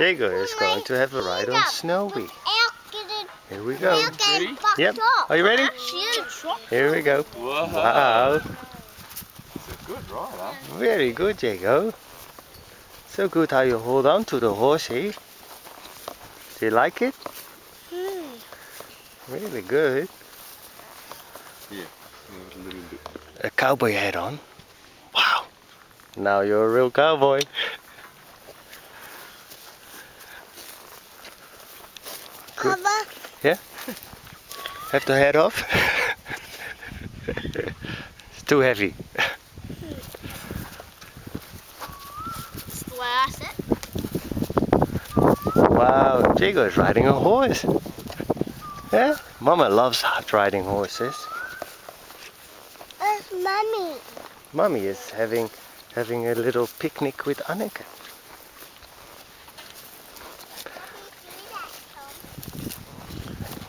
Jago is going to have a ride on Snowy. Here we go. Ready? Yep. Are you ready? Here we go. Whoa. Wow. It's a good ride, huh? Very good, Jago. So good how you hold on to the horse, eh? Do you like it? Really good. Yeah. A little bit. A cowboy hat on. Wow. Now you're a real cowboy. Good. Papa. Yeah? Have the hat off? It's too heavy. That's the way I sit. Wow, Jago is riding a horse. Yeah? Mama loves riding horses. Where's Mommy? Mommy is having a little picnic with Anneke.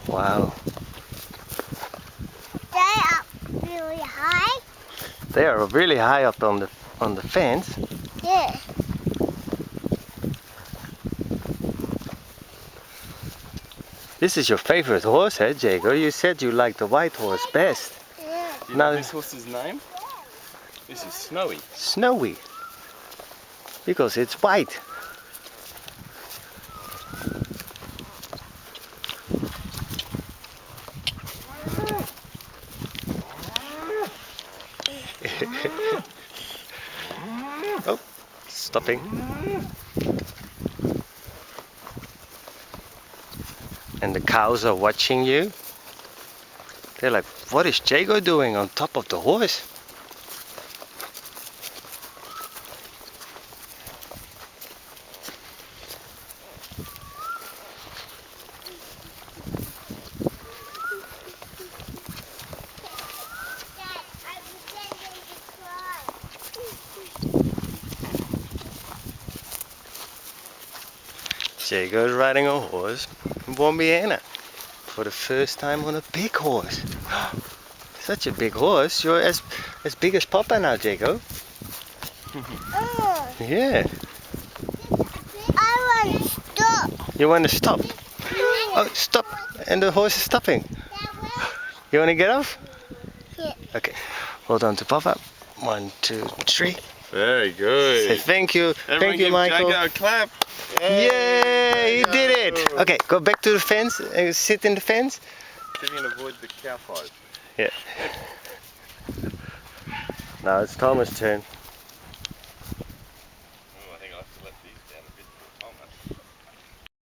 Wow. They up really high. They are really high up on the fence. Yeah. This is your favorite horse, eh, Jago? You said you like the white horse best. Yeah. Do you Now- know this horse's name? This is Snowy. Snowy. Because it's white. Oh, stopping. And the cows are watching you. They're like, what is Jago doing on top of the horse? Jago is riding a horse in Bombiana for the first time on a big horse. Such a big horse. You're as big as Papa now, Jago. Yeah. I want to stop. You want to stop? Oh, stop. And the horse is stopping. You want to get off? Yeah. Okay. Hold on to Papa. 1, 2, 3. Very good. Say thank you. Everyone Thank you, give Michael. Jago a clap. Yay! He did it! Okay, go back to the fence and sit in the fence. See if you can avoid the cow fight. Yeah. Now it's Thomas' turn. Oh, I think I'll have to let these down a bit.